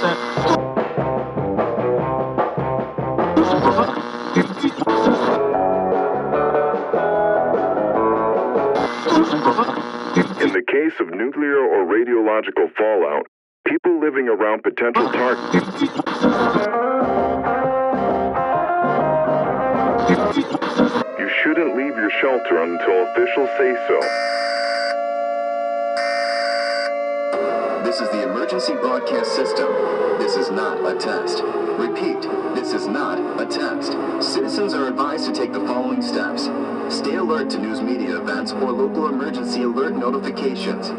In the case of nuclear or radiological fallout, people living around potential targets. You shouldn't leave your shelter until officials say so. This is the emergency broadcast system. This is not a test. Repeat, this is not a test. Citizens are advised to take the following steps. Stay alert to news media events or local emergency alert notifications.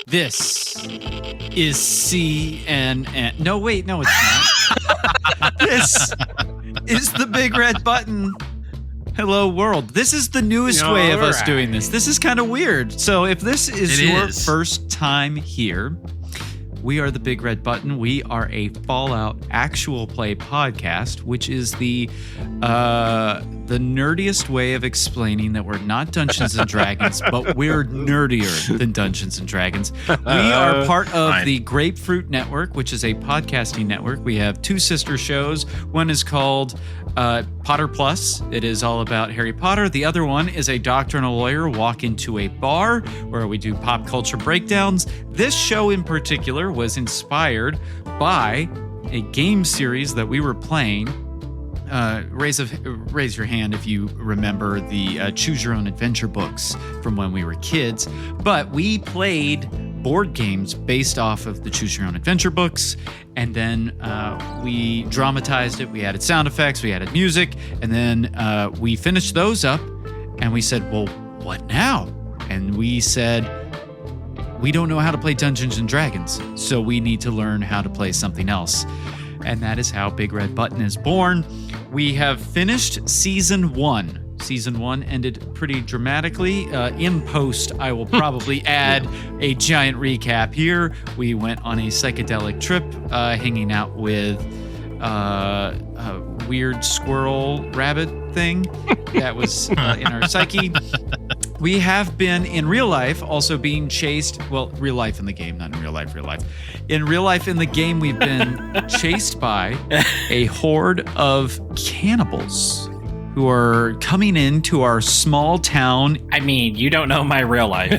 This is CNN. No, wait, no, it's not. This is the Big Red Button. Hello, world. This is the newest way of us doing this. This is kind of weird. So if this is your first time here, we are the Big Red Button. We are a Fallout actual play podcast, which is the nerdiest way of explaining that we're not Dungeons and Dragons, but we're nerdier than Dungeons and Dragons. We are part of the Grapefruit Network, which is a podcasting network. We have two sister shows. One is called Potter Plus. It is all about Harry Potter. The other one is a doctor and a lawyer walk into a bar where we do pop culture breakdowns. This show in particular was inspired by a game series that we were playing. Raise your hand if you remember the Choose Your Own Adventure books from when we were kids. But we played board games based off of the Choose Your Own Adventure books, and then we dramatized it. We added sound effects, we added music, and then we finished those up, and we said, well, what now? And we said, we don't know how to play Dungeons and Dragons, so we need to learn how to play something else. And that is how Big Red Button is born. We have finished season 1. Season 1 ended pretty dramatically. In post, I will probably add a giant recap here. We went on a psychedelic trip, hanging out with a weird squirrel rabbit thing that was in our psyche. We have been, in real life, also being chased. Well, real life in the game, not in real life, real life. In real life in the game, we've been chased by a horde of cannibals who are coming into our small town. I mean, you don't know my real life.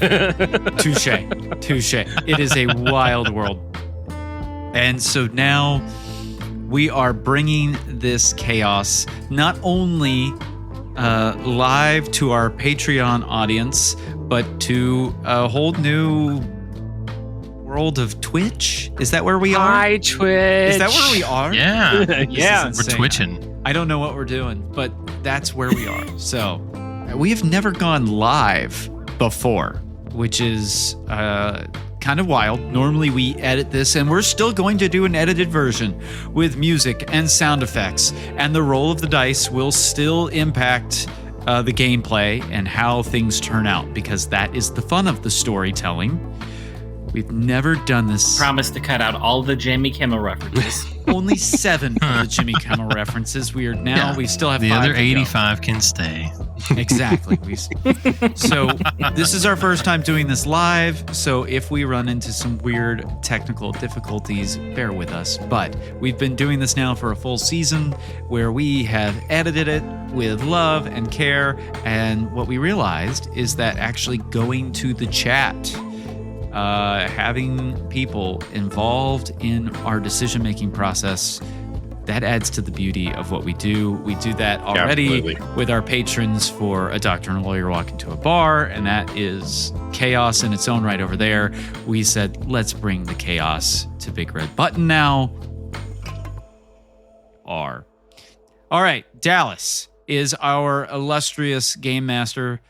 Touche. It is a wild world. And so now we are bringing this chaos not only live to our Patreon audience, but to a whole new world of Twitch. Is that where we are? Hi, Twitch. Is that where we are? Yeah. Yeah. We're twitching. I don't know what we're doing, but that's where we are. So we have never gone live before, which is kind of wild. Normally we edit this, and we're still going to do an edited version with music and sound effects, and the roll of the dice will still impact the gameplay and how things turn out, because that is the fun of the storytelling. We've never done this. Promise to cut out all the Jimmy Kimmel references. Only 7 of the Jimmy Kimmel references. We still have the 5 other to 85 can stay. Exactly. So this is our first time doing this live. So if we run into some weird technical difficulties, bear with us. But we've been doing this now for a full season, where we have edited it with love and care. And what we realized is that actually going to the chat, having people involved in our decision-making process, that adds to the beauty of what we do. We do that already with our patrons for A Doctor and a Lawyer Walk into a Bar, and that is chaos in its own right over there. We said, let's bring the chaos to Big Red Button now. All right, Dallas is our illustrious game master.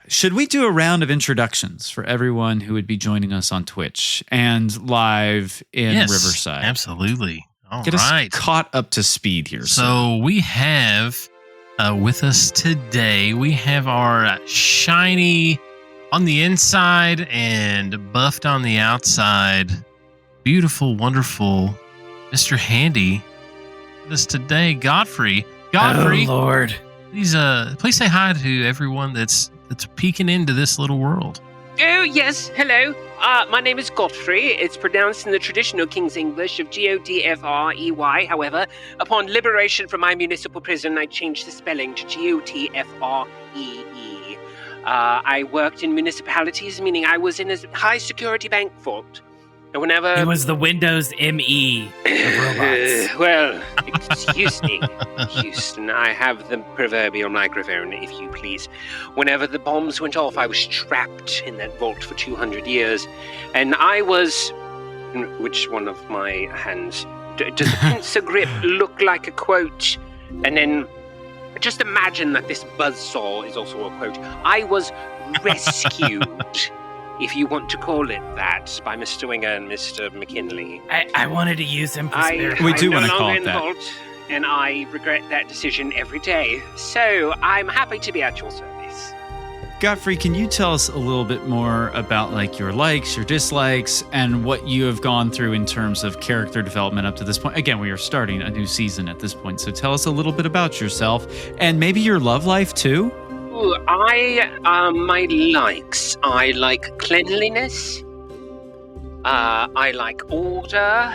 Should we do a round of introductions for everyone who would be joining us on Twitch and live in Riverside? Absolutely. All Get right. us caught up to speed here. So we have with us today, we have our shiny on the inside and buffed on the outside, beautiful, wonderful Mr. Handy. us today, Godfrey. Godfrey, Oh, Lord. please say hi to everyone that's peeking into this little world. Oh, yes, hello. My name is Godfrey. It's pronounced in the traditional King's English of Godfrey. However, upon liberation from my municipal prison, I changed the spelling to Gotfree. I worked in municipalities, meaning I was in a high-security bank vault. And whenever... It was the Windows ME of robots. Well, excuse me, Houston. I have the proverbial microphone, if you please. Whenever the bombs went off, I was trapped in that vault for 200 years. And I was... Which one of my hands? Does the pincer grip look like a quote? And then... Just imagine that this buzzsaw is also a quote. I was rescued, if you want to call it that, by Mr. Winger and Mr. McKinley. I wanted to use him for spirit. We do I'm wanna no call longer it in the that. vault, and I regret that decision every day. So I'm happy to be at your service. Godfrey, can you tell us a little bit more about like your likes, your dislikes, and what you have gone through in terms of character development up to this point? Again, we are starting a new season at this point, so tell us a little bit about yourself and maybe your love life too. Ooh, my likes. I like cleanliness. I like order.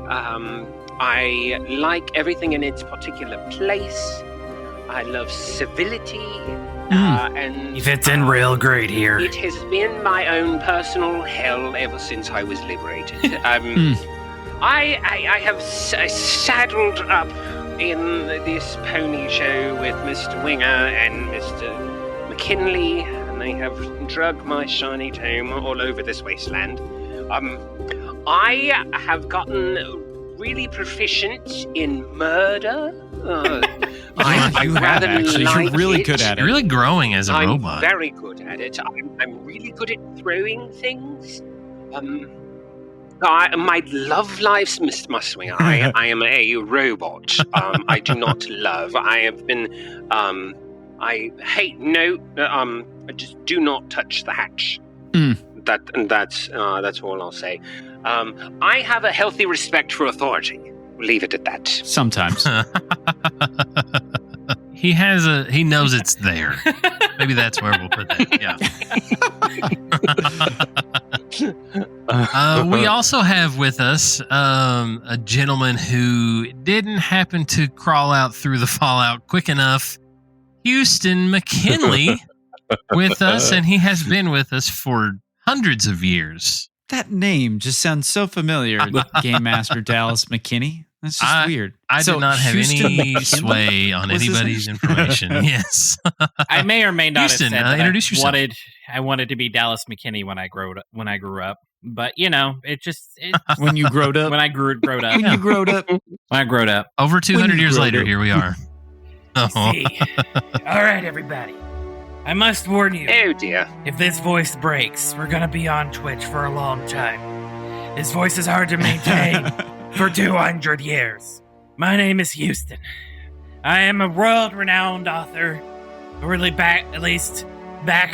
I like everything in its particular place. I love civility. And He fits in real great here. it has been my own personal hell ever since I was liberated. I have saddled up in this pony show with Mr. Winger and Mr. McKinley, and they have drug my shiny tome all over this wasteland. I have gotten really proficient in murder. You have actually. You're really good at it. You're really growing as a I'm robot. very good at it. I'm really good at throwing things. My love life, Mr. Muswinger. I am a robot. I do not love. I have been. I hate. No. I just do not touch the hatch. That's all I'll say. I have a healthy respect for authority. Leave it at that. Sometimes. He knows it's there. Maybe that's where we'll put that. Yeah. We also have with us a gentleman who didn't happen to crawl out through the fallout quick enough. Houston McKinley with us, and he has been with us for hundreds of years. That name just sounds so familiar. Game Master Dallas McKinney. That's just weird. I So, did not have Houston any McKinley sway on was his anybody's name? information. Yes. I may or may not Houston, have said that introduce yourself. I wanted to be Dallas McKinney when I grew up. But you know, When you growed up. when I grew up. When you growed up. When I growed up. Over 200 you years grow later, up. here we are. Oh. See. All right, everybody. I must warn you. Oh dear. If this voice breaks, we're gonna be on Twitch for a long time. This voice is hard to maintain for 200 years. My name is Houston. I am a world-renowned author. Really back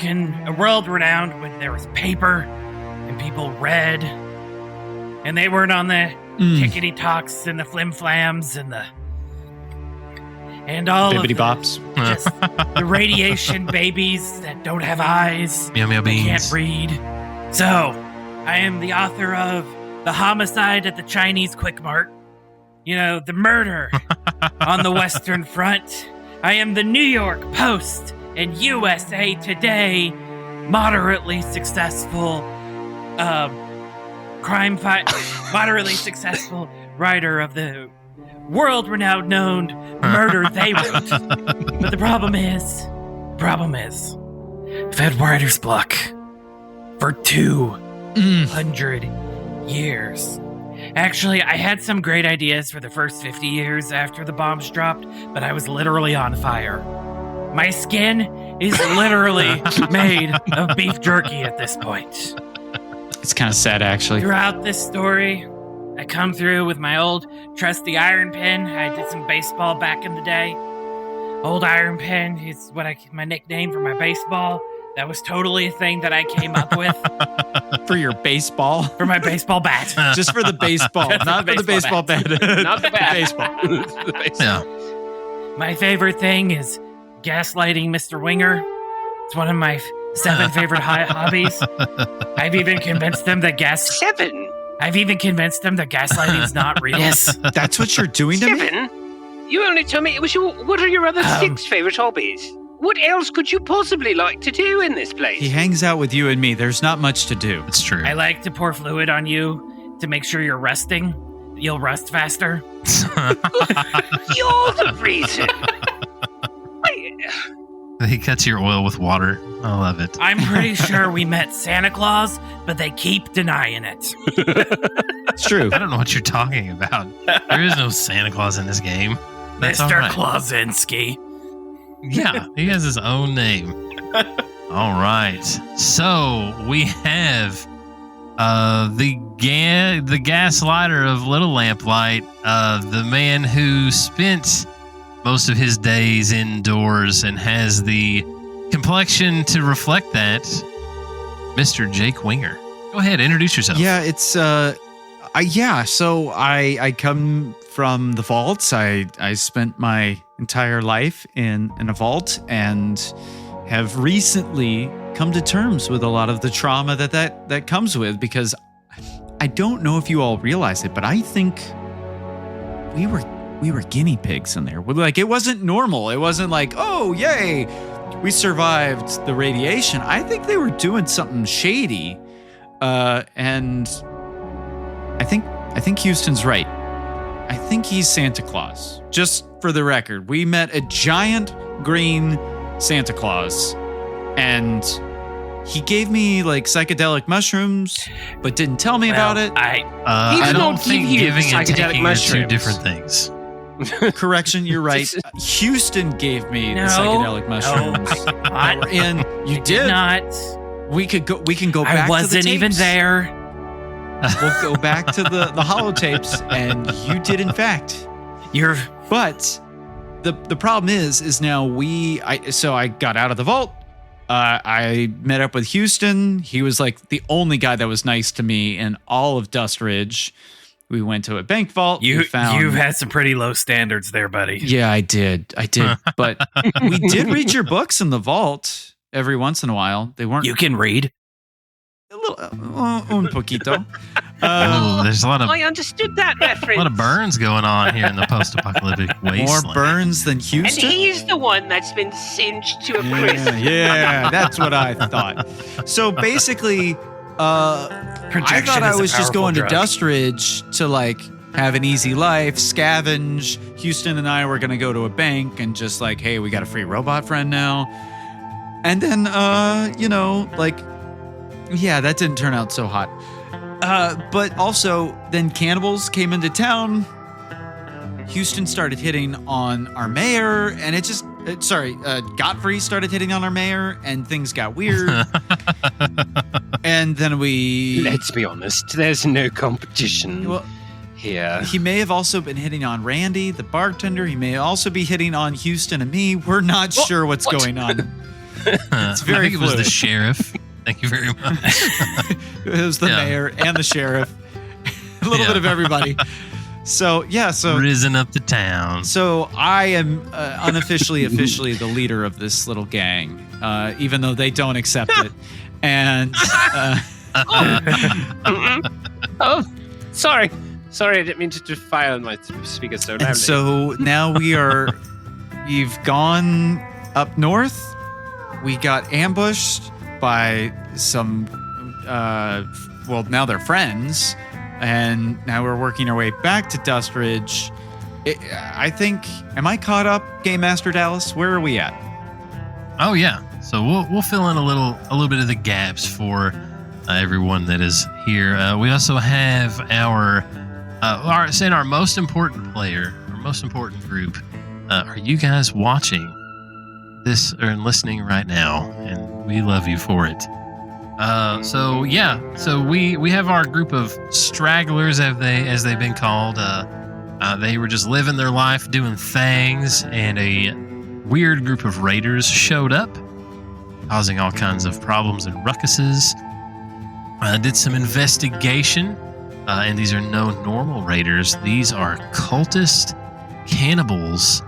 in a world-renowned when there was paper and people read. And they weren't on the tickety talks and the flim-flams and all Bibbidi of bops. just the radiation babies that don't have eyes. Meow meow They beans. can't read. So, I am the author of The Homicide at the Chinese Quick Mart. You know, the murder on the Western Front. I am the New York Post and USA Today moderately successful moderately successful writer of the world-renowned known murder they wrote. But the problem is, I've had writer's block for 200 years. Actually, I had some great ideas for the first 50 years after the bombs dropped, but I was literally on fire. My skin is literally made of beef jerky at this point. It's kind of sad, actually. Throughout this story, I come through with my old trusty iron pen. I did some baseball back in the day. Old iron pen is my nickname for my baseball. That was totally a thing that I came up with For your baseball? for my baseball bat. Just for the baseball, not for the baseball bat. Not the bat. baseball. The baseball. Yeah. My favorite thing is gaslighting Mr. Winger. It's one of my 7 favorite hobbies. I've even convinced them that 7? gaslighting's not real. Yes, that's what you're doing to me? 7? You only told me it was your. What are your other 6 favorite hobbies? What else could you possibly like to do in this place? He hangs out with you and me. There's not much to do. It's true. I like to pour fluid on you to make sure you're resting. You'll rust faster. You're the reason. He cuts your oil with water. I love it. I'm pretty sure we met Santa Claus, but they keep denying it. It's true. I don't know what you're talking about. There is no Santa Claus in this game. That's all Mr. right. Klausinski. Yeah, he has his own name. All right. So we have the gaslighter of Little Lamplight, the man who spent most of his days indoors and has the complexion to reflect that, Mr. Jake Winger. Go ahead, introduce yourself. Yeah, it's so I come from the vaults. I spent my entire life in a vault and have recently come to terms with a lot of the trauma that comes with, because I don't know if you all realize it, but I think we were guinea pigs in there. Like, it wasn't normal. It wasn't like, oh, yay, we survived the radiation. I think they were doing something shady. And I think Houston's right. I think he's Santa Claus. Just for the record, we met a giant green Santa Claus, and he gave me like psychedelic mushrooms, but didn't tell me about it. I don't think giving and taking are 2 different things. Correction, you're right. Houston gave me the psychedelic mushrooms. What? We're in. You did Not. We can go back to the I wasn't even tapes. there. We'll go back to the holotapes, and you did in fact. But the problem is now I got out of the vault. I met up with Houston. He was like the only guy that was nice to me in all of Dust Ridge. We went to a bank vault. You've had some pretty low standards there, buddy. Yeah, I did. But we did read your books in the vault every once in a while. They weren't. You can read. A little, un poquito. There's a lot of. I understood that reference. A lot of burns going on here in the post-apocalyptic wasteland. More burns than And Houston? he's the one that's been singed to a crisp. Yeah, that's what I thought. So basically, I thought I was just going to Dust Ridge to like have an easy life, scavenge. Houston and I were going to go to a bank and just like, hey, we got a free robot friend now. And then, yeah, that didn't turn out so hot. But also, then cannibals came into town. Houston started hitting on our mayor, and Godfrey started hitting on our mayor, and things got weird. And then Let's be honest, there's no competition here. He may have also been hitting on Randy, the bartender. He may also be hitting on Houston and me. We're not sure what's going on. It's very I think it was the sheriff. Thank you very much. It was the mayor and the sheriff. A little bit of everybody. So risen up to town. So I am officially the leader of this little gang, even though they don't accept it. And Oh, sorry, I didn't mean to defile my speaker so loudly. and so now we've gone up north. We got ambushed by some, now they're friends, and now we're working our way back to Dust Ridge. Am I caught up, Game Master Dallas? Where are we at? Oh yeah, so we'll fill in a little bit of the gaps for everyone that is here. We also have our most important player, our most important group. Are you guys watching this or listening right now? And we love you for it. So we have our group of stragglers, as they've been called. They were just living their life, doing things, and a weird group of raiders showed up. causing all kinds of problems and ruckuses. Did some investigation, and these are no normal raiders. These are cultist cannibals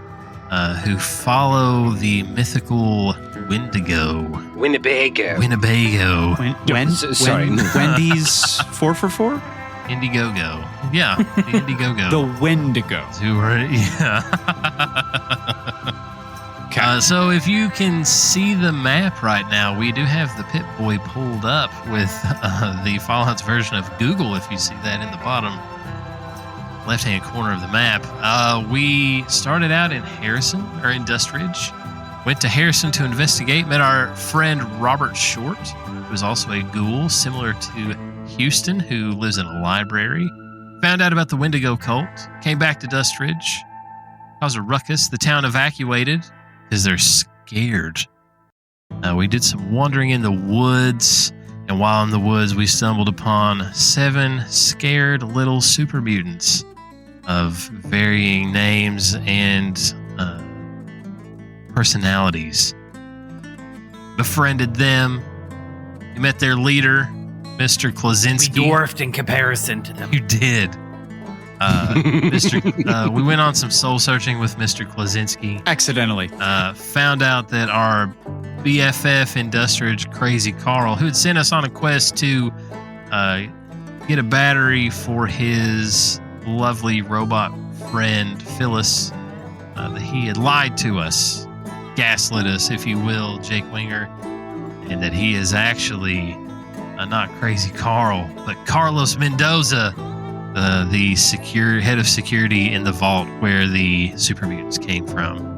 who follow the mythical Winnebago. Wendy's 4 Indiegogo. Yeah, the Indiegogo. The Wendigo. Who are, yeah. Okay. So if you can see the map right now, we do have the Pip-Boy pulled up with the Fallout's version of Google, if you see that in the bottom left-hand corner of the map. We started out in Dustridge, went to Harrison to investigate, met our friend Robert Short, who is also a ghoul, similar to Houston, who lives in a library. Found out about the Wendigo cult, came back to Dustridge, caused a ruckus. The town evacuated because they're scared. We did some wandering in the woods, and while in the woods, we stumbled upon 7 scared little super mutants of varying names and personalities. Befriended them. We met their leader, Mr. Klaczynski. We dwarfed in comparison to them. You did. We went on some soul searching with Mr. Klaczynski. Accidentally. Found out that our BFF in Dustridge, Crazy Carl, who had sent us on a quest to get a battery for his lovely robot friend Phyllis, that he had lied to us, gaslit us, if you will, Jake Winger, and that he is actually not Crazy Carl, but Carlos Mendoza, the head of security in the vault where the super mutants came from.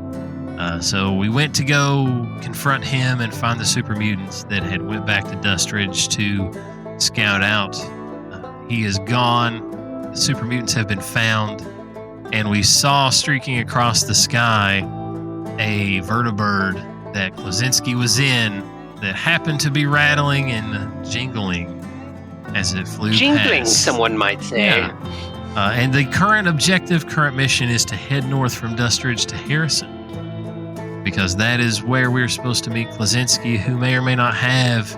So we went to go confront him and find the super mutants that had went back to Dustridge to scout out. He is gone. The super mutants have been found, and we saw streaking across the sky a vertibird that Klaczynski was in that happened to be rattling and jingling as it flew Jingling, past. someone might say. Yeah. And the current mission is to head north from Dustridge to Harrison, because that is where we're supposed to meet Klaczynski, who may or may not have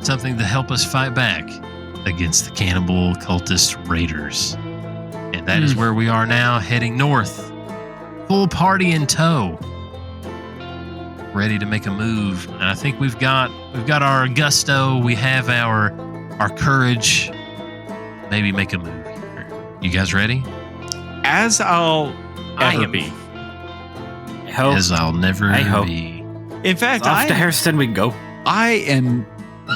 something to help us fight back against the cannibal cultist raiders. And that is where we are now, heading north. Full party in tow. Ready to make a move. And I think we've got our gusto, we have our courage. Maybe make a move here. You guys ready? As I'll ever be. Hope. As I'll never I hope. be. In fact, Off to Harrison we go. I am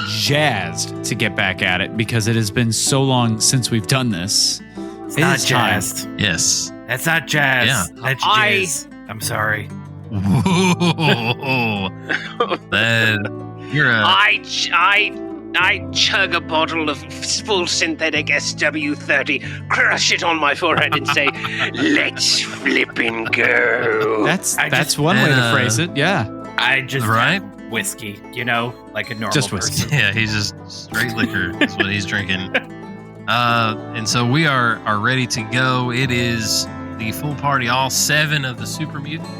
jazzed to get back at it because it has been so long since we've done this. It's It not is time. jazzed. Yes. That's not jazz. Yeah. That's jazz. I'm sorry. Whoa. You're a... I chug a bottle of full synthetic SW30, crush it on my forehead, and say, "Let's flippin' go." That's one way to phrase it. Yeah. I just Right? have whiskey, like a normal Just person. whiskey. Yeah, he's just straight liquor. That's what he's drinking. And so we are ready to go. It is the full party. All 7 of the super mutants.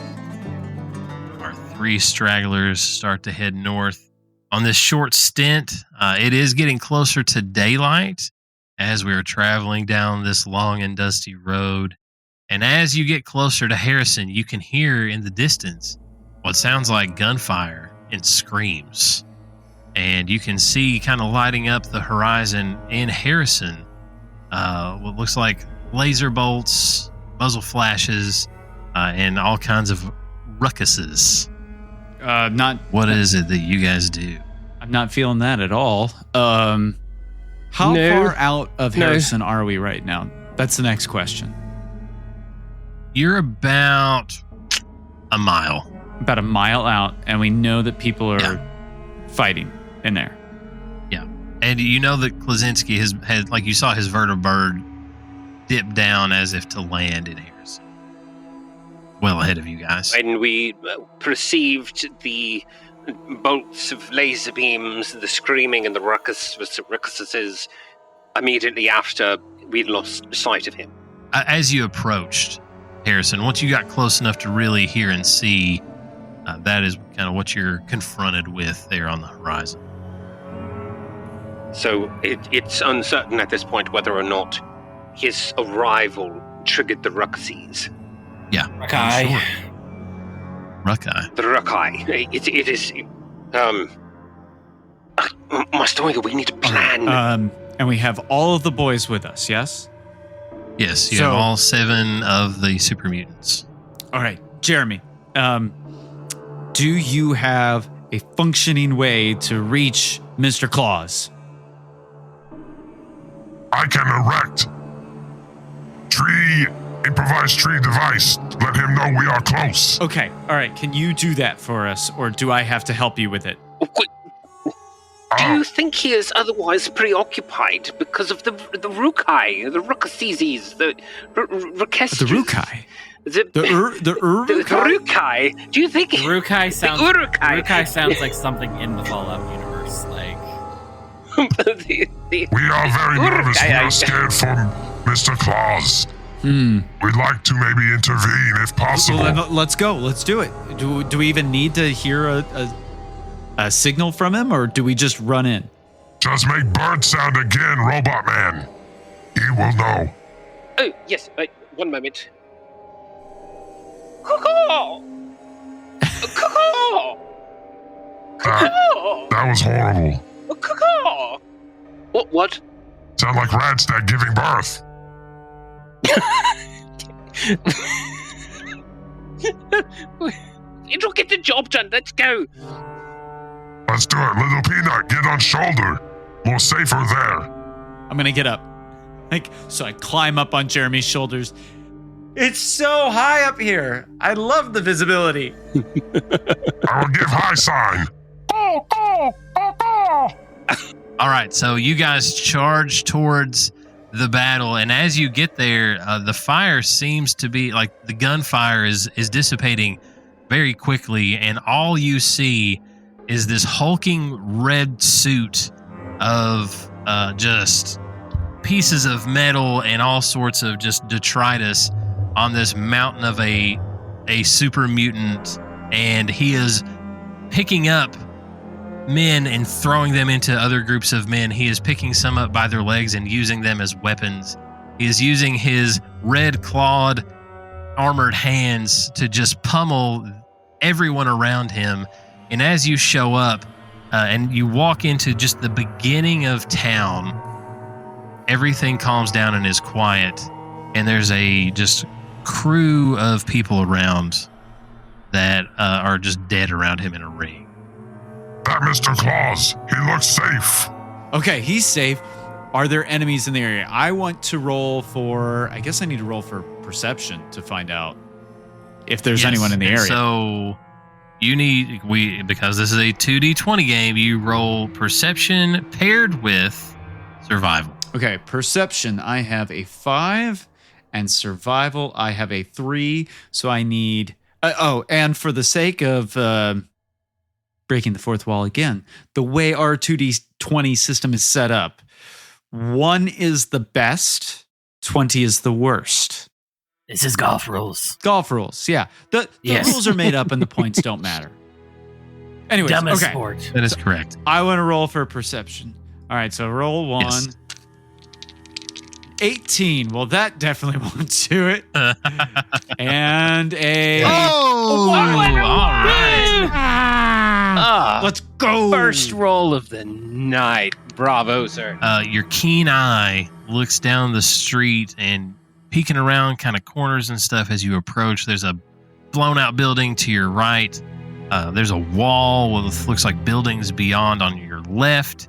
Our 3 stragglers start to head north. On this short stint, it is getting closer to daylight as we are traveling down this long and dusty road. And as you get closer to Harrison, you can hear in the distance what sounds like gunfire and screams. And you can see kind of lighting up the horizon in Harrison what looks like laser bolts, muzzle flashes, and all kinds of ruckuses. What is it that you guys do? I'm not feeling that at all. How far out of Harrison are we right now? That's the next question. You're about a mile. About a mile out, and we know that people are fighting in there. Yeah. And you know that Klaczynski had, like you saw his vertibird dip down as if to land in Harrison. Well ahead of you guys. And we perceived the bolts of laser beams, the screaming and the ruckuses immediately after we lost sight of him. As you approached Harrison, once you got close enough to really hear and see that is kind of what you're confronted with there on the horizon. So it's uncertain at this point whether or not his arrival triggered the Rucksies. Yeah. Ruckai. Sure. Ruckai. The Ruckai. It is. Master Oingo, we need a plan. And we have all of the boys with us, yes? Yes, you have all 7 of the super mutants. All right, Jeremy. Do you have a functioning way to reach Mr. Claus? I can erect improvised tree device. Let him know we are close. Okay, all right. Can you do that for us, or do I have to help you with it? Do you think he is otherwise preoccupied because of the Rukai, the Ruckasees, the Rukestras? The Rukai? The Rukai? Do you think... Rukai sounds... Urukai. Rukai sounds like something in the Fallout universe, like... We are very nervous. We are scared for Mr. Claus. We'd like to maybe intervene if possible. Well, then let's go. Let's do it. Do we even need to hear a signal from him, or do we just run in? Just make bird sound again, Robot Man. He will know. Oh, yes. One moment. Caw-caw! Caw-caw! Caw-caw! That was horrible. Caw-caw! What? Sound like Radstad giving birth. It'll get the job done. Let's go. Let's do it. Little Peanut, get on shoulder. More safer there. I'm gonna get up. So I climb up on Jeremy's shoulders. It's so high up here. I love the visibility. I will give high sign. All right, so you guys charge towards the battle, and as you get there, the fire seems to be like the gunfire is dissipating very quickly, and all you see is this hulking red suit of just pieces of metal and all sorts of just detritus on this mountain of a super mutant, and he is picking up men and throwing them into other groups of men. He is picking some up by their legs and using them as weapons. He is using his red clawed armored hands to just pummel everyone around him. And as you show up and you walk into just the beginning of town, everything calms down and is quiet. And there's a just crew of people around that are just dead around him in a ring. That Mr. Claus, he looks safe. Okay, he's safe. Are there enemies in the area? I want to roll for... I guess I need to roll for perception to find out if there's anyone in the area. So you need... because this is a 2d20 game, you roll perception paired with survival. Okay, perception, I have a 5, and survival, I have a 3. So I need... and for the sake of... breaking the fourth wall again, the way our 2d20 system is set up, 1 is the best, 20 is the worst. This is golf rules. Golf rules, yeah. The rules are made up and the points don't matter. Anyways, Dumbest okay. sport. That is correct. I want to roll for perception. All right, so roll 1. Yes. 18. Well, that definitely won't do it. And a... Oh! All right. Let's go. First roll of the night. Bravo, sir. Your keen eye looks down the street and peeking around kind of corners and stuff as you approach. There's a blown out building to your right. There's a wall with looks like buildings beyond on your left.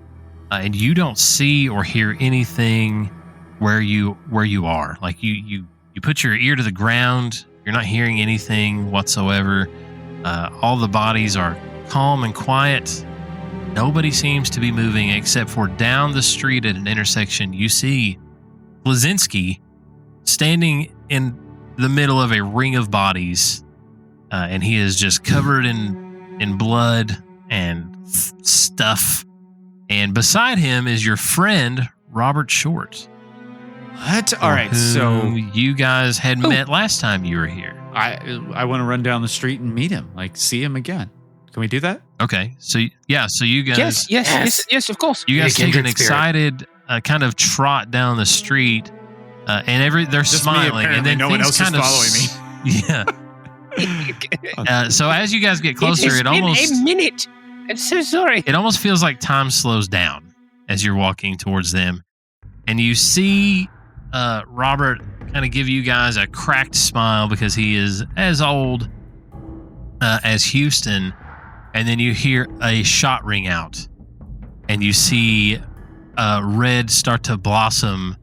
And you don't see or hear anything where you are. Like you put your ear to the ground. You're not hearing anything whatsoever. All the bodies are calm and quiet. Nobody seems to be moving except for down the street at an intersection. You see Blazinski standing in the middle of a ring of bodies, and he is just covered in blood and stuff. And beside him is your friend, Robert Short. What? All right, so you guys had met last time you were here. I want to run down the street and meet him, like see him again. Can we do that? Okay, so you guys, Yes, of course. you guys take an excited kind of trot down the street, and they're Just smiling, me, and then no one else kind is of following me. Yeah. So as you guys get closer, it has been a minute. I'm so sorry. It almost feels like time slows down as you're walking towards them, and you see Robert kind of give you guys a cracked smile because he is as old as Houston, and then you hear a shot ring out, and you see red start to blossom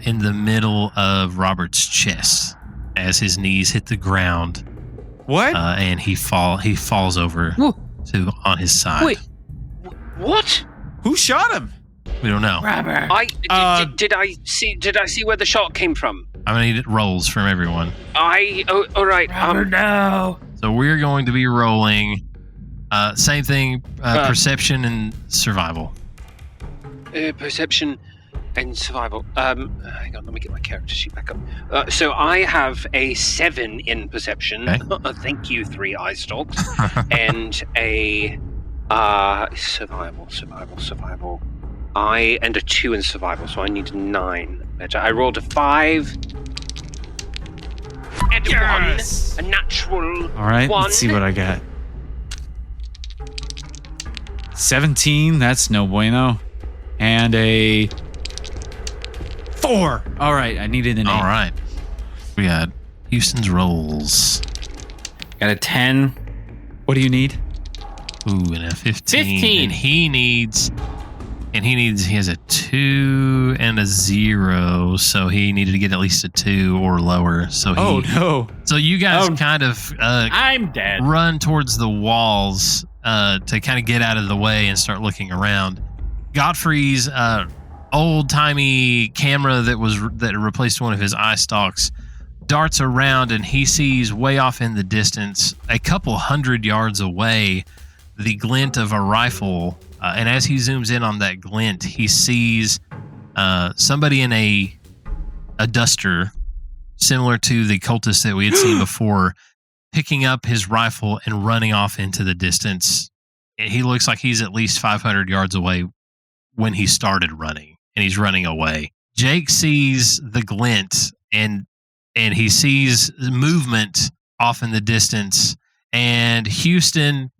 in the middle of Robert's chest as his knees hit the ground. What? And he falls over on his side. Wait, what? Who shot him? We don't know. Robert. Did I see where the shot came from? I'm gonna need rolls from everyone. All right. Robert, no. So we're going to be rolling. Same thing. Perception and survival. Perception and survival. Hang on, let me get my character sheet back up. So I have a 7 in perception. Okay. Thank you, 3 eye stalks, and a survival. And a 2 in survival, so I need a 9. Better. I rolled a 5 and a 1, a natural. All right, 1. let's see what I got. 17, that's no bueno. And a 4. All right, I needed an 8. All right. We got Houston's rolls. Got a 10. What do you need? Ooh, and a 15. And he has a 2 and a 0, so he needed to get at least a 2 or lower. So no. So you guys kind of I'm dead. run towards the walls to kind of get out of the way and start looking around. Godfrey's old-timey camera that replaced one of his eye stalks darts around, and he sees way off in the distance, a couple 100 yards away, the glint of a rifle. And as he zooms in on that glint, he sees somebody in a duster, similar to the cultist that we had seen before, picking up his rifle and running off into the distance. He looks like he's at least 500 yards away when he started running, and he's running away. Jake sees the glint, and he sees movement off in the distance, and Houston,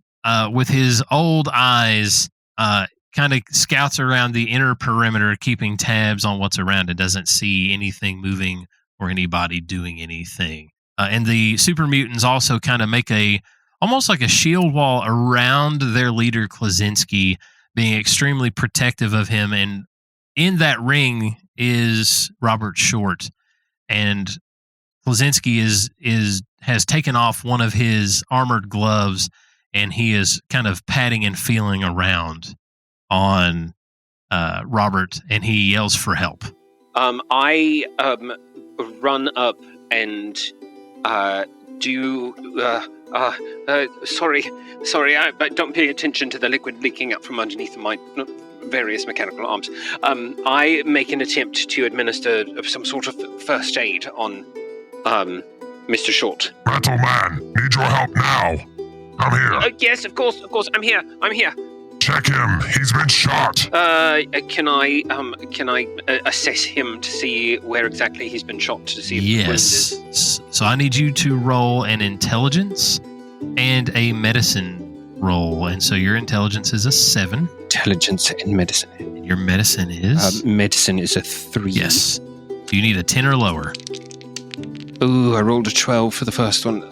with his old eyes, kind of scouts around the inner perimeter, keeping tabs on what's around, and doesn't see anything moving or anybody doing anything. And the super mutants also kind of make almost like a shield wall around their leader, Klaczynski, being extremely protective of him. And in that ring is Robert Short, and Klaczynski has taken off one of his armored gloves, and he is kind of patting and feeling around on Robert, and he yells for help. I run up and sorry, but don't pay attention to the liquid leaking up from underneath my various mechanical arms. I make an attempt to administer some sort of first aid on Mr. Short. Metal Man, need your help now. Come here. Yes, of course, I'm here. Check him. He's been shot. Can I assess him to see where exactly he's been shot to see if the wound is? Yes. So I need you to roll an intelligence and a medicine roll, and so your intelligence is a 7. Intelligence and medicine. And your medicine is? Medicine is a 3. Yes. Do you need a 10 or lower? Ooh, I rolled a 12 for the first one.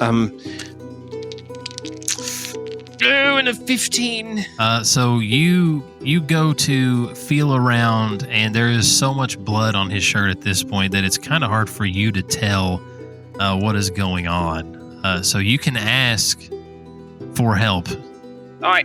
And a 15. So you go to feel around, and there is so much blood on his shirt at this point that it's kind of hard for you to tell what is going on. So you can ask for help. I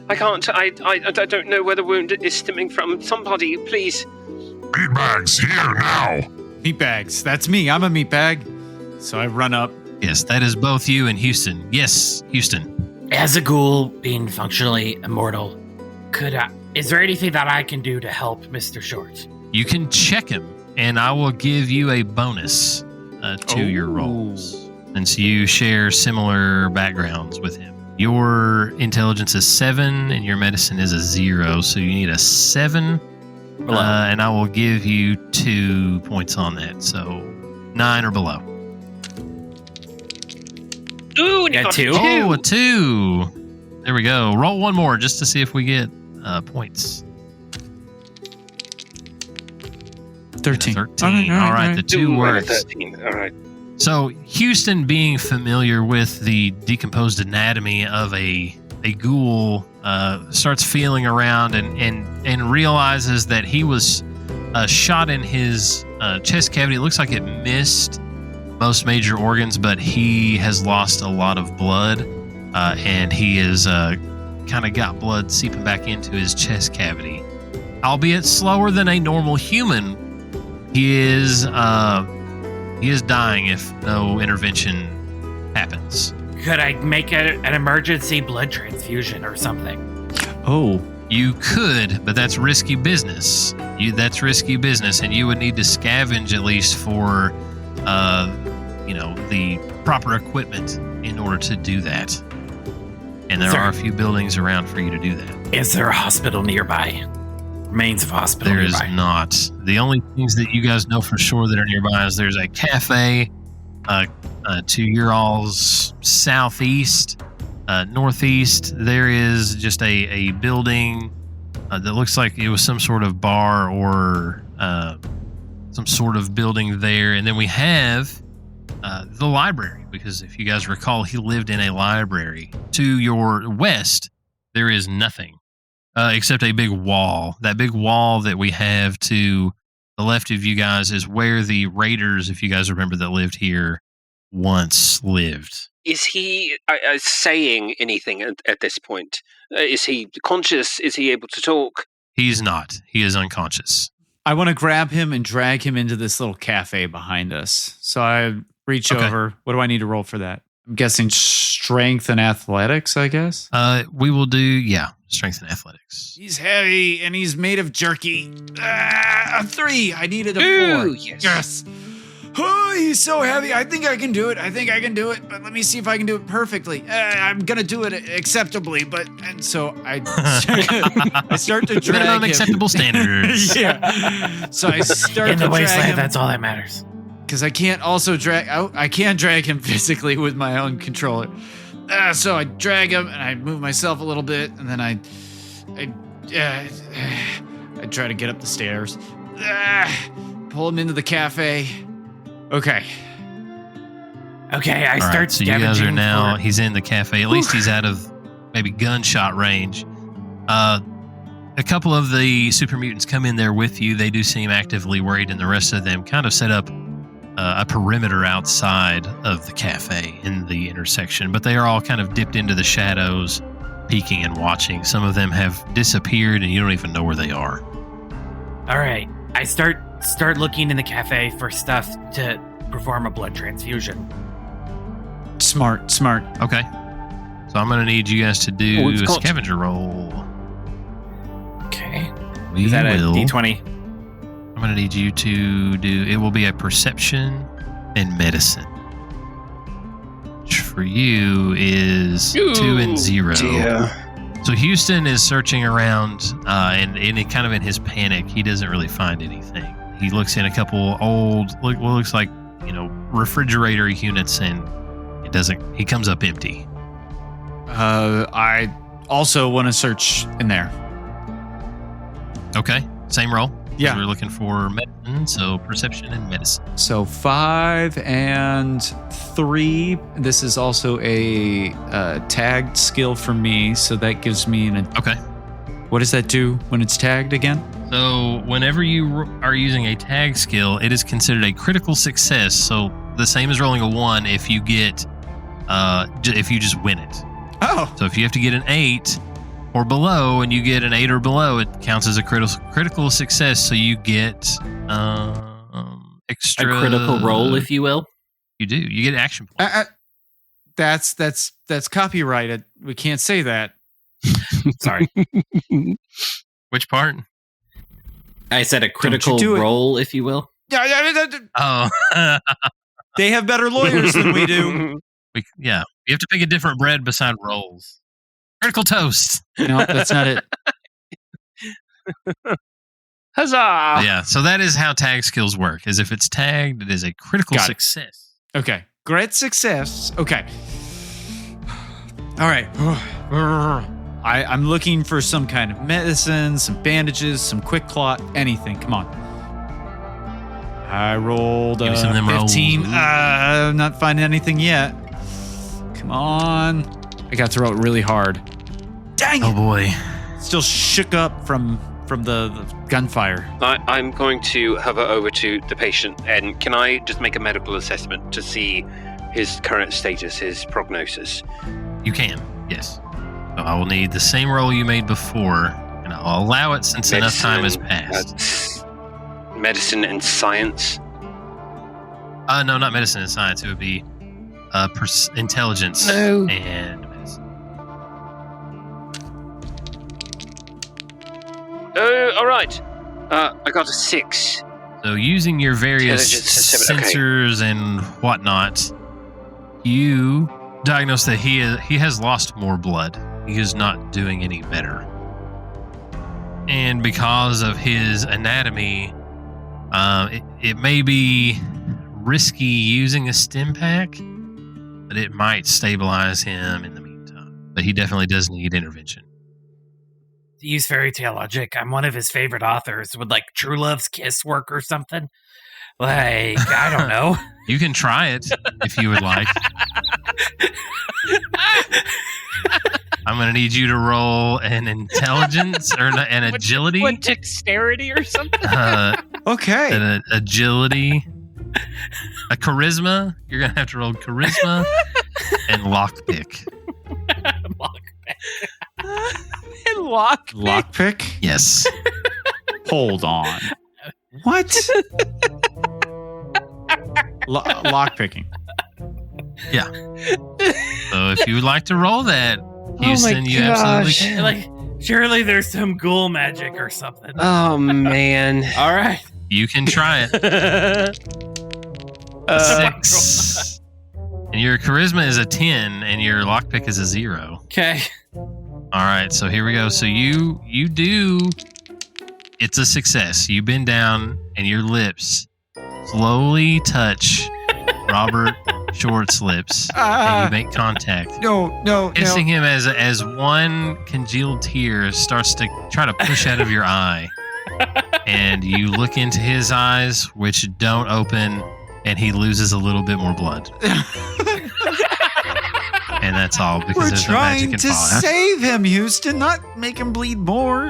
can't. I don't know where the wound is stemming from. Somebody, please. Meatbags, here now. Meatbags. That's me. I'm a meatbag. So I run up. Yes, that is both you and Houston. Yes, Houston. As a ghoul, being functionally immortal, is there anything that I can do to help Mr. Short? You can check him. and I will give you a bonus to your rolls, since you share similar backgrounds with him. Your intelligence is 7, and your medicine is a 0, so you need a 7. And I will give you 2 points on that, so 9 or below. Ooh, and you got 2. Oh, a 2. There we go. Roll one more just to see if we get points. 13. 13. All right, the 2 Ooh, and a works. 13. All right. So Houston, being familiar with the decomposed anatomy of a ghoul, starts feeling around and realizes that he was shot in his chest cavity. It looks like it missed most major organs, but he has lost a lot of blood, and he is kind of got blood seeping back into his chest cavity. Albeit slower than a normal human, he is dying if no intervention happens. Could I make an emergency blood transfusion or something? Oh. You could, but that's risky business. That's risky business, and you would need to scavenge at least for, the proper equipment in order to do that. And there are a few buildings around for you to do that. Is there a hospital nearby? Remains of hospital There nearby. is not. The only things that you guys know for sure that are nearby is there's a cafe to your all's southeast. Northeast, there is just a building that looks like it was some sort of bar or some sort of building there. And then we have the library, because if you guys recall, he lived in a library. To your west, there is nothing except a big wall. That big wall that we have to the left of you guys is where the raiders, if you guys remember, that lived here once lived. Is he saying anything at this point? Is he conscious? Is he able to talk? He's not. He is unconscious. I want to grab him and drag him into this little cafe behind us. So I reach over. What do I need to roll for that? I'm guessing strength and athletics, I guess. We will do, strength and athletics. He's heavy and he's made of jerky. A 3. I needed a 4. Ooh, yes. Oh, he's so heavy. I think I can do it. But let me see if I can do it perfectly. I'm gonna do it acceptably. And so I start to drag Minimum him. acceptable standards. Yeah. So I start In to the drag wasteland, him. that's all that matters. Because I can't also drag. I can't drag him physically with my own controller. So I drag him and I move myself a little bit, and then I try to get up the stairs. Pull him into the cafe. Okay. I start so you guys are scavenging now. for- He's in the cafe. At least he's out of maybe gunshot range. A couple of the super mutants come in there with you. They do seem actively worried, and the rest of them kind of set up a perimeter outside of the cafe in the intersection. But they are all kind of dipped into the shadows, peeking and watching. Some of them have disappeared, and you don't even know where they are. All right. I start looking in the cafe for stuff to perform a blood transfusion. Smart. Okay. So I'm going to need you guys to do a scavenger roll. Okay. We Is that a will. D20? I'm going to need you to do. It will be a perception and medicine, which for you is 2 and 0. So Houston is searching around, and kind of in his panic, he doesn't really find anything. He looks in a couple old, what looks like, refrigerator units, and it doesn't. He comes up empty. I also want to search in there. Okay, same roll. Yeah. We're looking for medicine, so perception and medicine. So 5 and 3. This is also a tagged skill for me, so that gives me Okay. What does that do when it's tagged again? So whenever you are using a tag skill, it is considered a critical success. So the same as rolling a 1 if you get, if you just win it. Oh. So if you have to get an 8 or below, and you get an 8 or below, it counts as a critical success. So you get extra A critical roll, if you will. You do. You get action points. That's copyrighted. We can't say that. Sorry. Which part? I said a you critical do it. roll, if you will. Oh. They have better lawyers than we do. You have to pick a different bread beside rolls. Critical toast. No, that's not it. Huzzah! Yeah, so that is how tag skills work. Is if it's tagged, it is a critical Got it. success. Okay. Great success. Okay. All right. I'm looking for some kind of medicine, some bandages, some quick clot, anything. Come on. I rolled Give me some of them 15. rolls. I'm not finding anything yet. Come on. I got to roll it really hard. Dang it. Oh boy. Still shook up from the gunfire. I'm going to hover over to the patient, and can I just make a medical assessment to see his current status, his prognosis? You can, yes. So I will need the same roll you made before, and I'll allow it since enough time has passed. Medicine and science? No, not medicine and science. It would be intelligence and medicine. Oh, all right. I got a 6. So using your various Intelligence, 7, okay. sensors and whatnot, you diagnose that he has lost more blood. He is not doing any better. And because of his anatomy, it may be risky using a Stimpack, but it might stabilize him in the meantime. But he definitely does need intervention. To use fairy tale logic, I'm one of his favorite authors. Would like True Love's Kiss work or something? Like, I don't know. You can try it if you would like. I'm going to need you to roll an intelligence or an agility. What, dexterity or something? Okay. An agility. A charisma. You're going to have to roll charisma and lockpick. Lockpick? Yes. Hold on. What? Lockpicking. Yeah. So if you would like to roll that, Houston, you absolutely can. Like, surely there's some ghoul magic or something. Oh, man. All right. You can try it. 6. And your charisma is a 10, and your lockpick is a 0. Okay. All right, so here we go. So you do. It's a success. You bend down, and your lips slowly touch Robert Short's lips, and you make contact. No. Kissing him as one congealed tear starts to try to push out of your eye. And you look into his eyes, which don't open, and he loses a little bit more blood. And that's all because We're there's no magic trying in to Fallout. save him, Houston, not make him bleed more.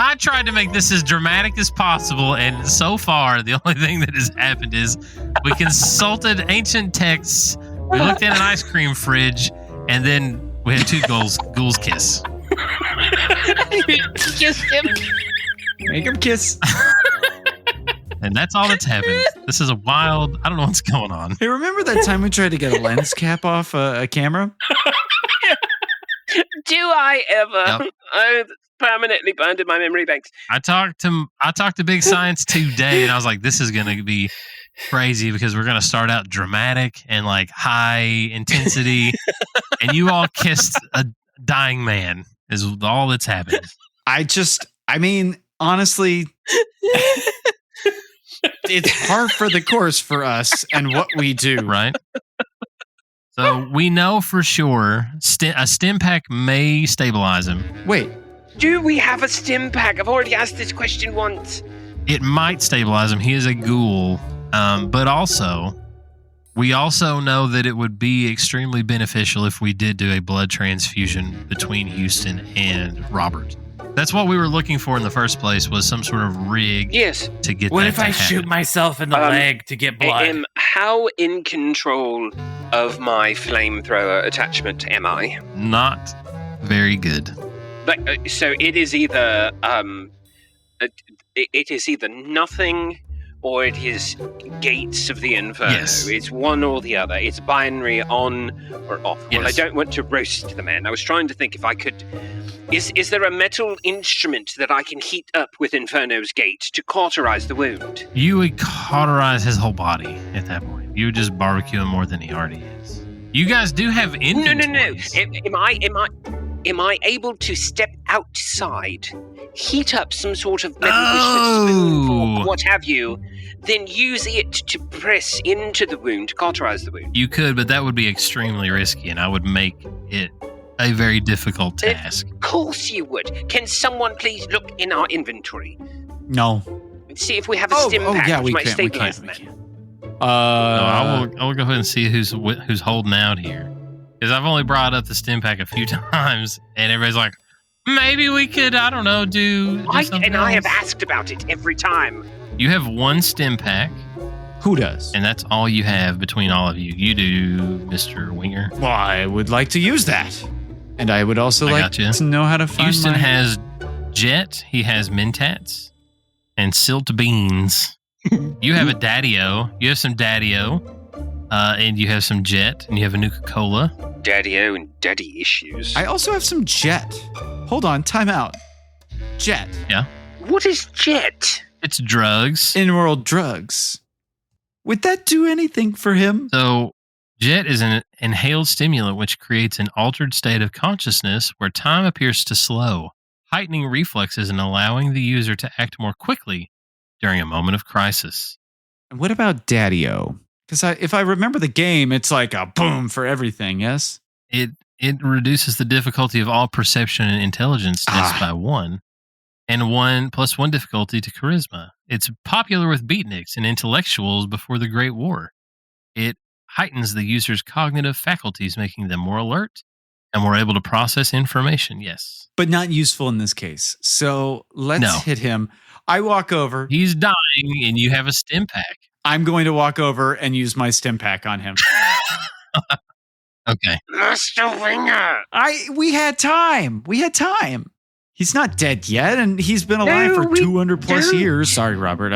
I tried to make this as dramatic as possible, and so far, the only thing that has happened is we consulted ancient texts, we looked at an ice cream fridge, and then we had 2 ghouls kiss. Kissed him. Make him kiss. And that's all that's happened. This is a wild, I don't know what's going on. Hey, remember that time we tried to get a lens cap off a camera? Do I ever? Yep. Oh, that's permanently burned in my memory banks. I talked to Big Science today, and I was like, this is going to be crazy because we're going to start out dramatic and like high intensity, and you all kissed a dying man is all that's happened. I mean, honestly, it's par for the course for us and what we do. Right? So we know for sure a Stimpack may stabilize him. Wait. Do we have a Stimpack? I've already asked this question once. It might stabilize him. He is a ghoul. But also, we also know that it would be extremely beneficial if we did do a blood transfusion between Houston and Robert. That's what we were looking for in the first place, was some sort of rig Yes. to get What that if to I happen. shoot myself in the leg to get blood? How in control of my flamethrower attachment am I? Not very good. So it is either it is either nothing or it is gates of the Inferno. Yes. It's one or the other. It's binary on or off. Yes. Well, I don't want to roast the man. I was trying to think if I could... Is there a metal instrument that I can heat up with Inferno's gate to cauterize the wound? You would cauterize his whole body at that point. You would just barbecue him more than he already is. You guys do have inventories. No. Am I able to step outside, heat up some sort of metal spoon, fork, what have you, then use it to press into the wound, to cauterize the wound? You could, but that would be extremely risky, and I would make it a very difficult task. Of course you would. Can someone please look in our inventory? No. And see if we have a Stimpack which might we stabilize can. the man. I will go ahead and see who's holding out here. Because I've only brought up the Stimpack a few times, and everybody's like, maybe we could, I don't know, do something else. I have asked about it every time. You have one Stimpack. Who does? And that's all you have between all of you. You do, Mr. Winger. Well, I would like to use that. And I would also like to know how to find Houston has Jet, he has Mentats, and Silt Beans. You have a Daddy-O. You have some Daddy-O. And you have some Jet, and you have a Nuka-Cola. Daddy-O and daddy issues. I also have some Jet. Hold on, time out. Jet. Yeah. What is Jet? It's drugs. In-world drugs. Would that do anything for him? So, Jet is an inhaled stimulant which creates an altered state of consciousness where time appears to slow, heightening reflexes and allowing the user to act more quickly during a moment of crisis. And what about Daddy-O? Because if I remember the game, it's like a boom for everything, yes? It reduces the difficulty of all perception and intelligence tests by 1, and 1 + 1 difficulty to charisma. It's popular with beatniks and intellectuals before the Great War. It heightens the user's cognitive faculties, making them more alert and more able to process information, yes. But not useful in this case. So let's hit him. I walk over. He's dying, and you have a Stimpack. I'm going to walk over and use my Stimpack on him. Okay. Mr. Winger! We had time. He's not dead yet, and he's been alive for 200 plus years. Sorry, Robert,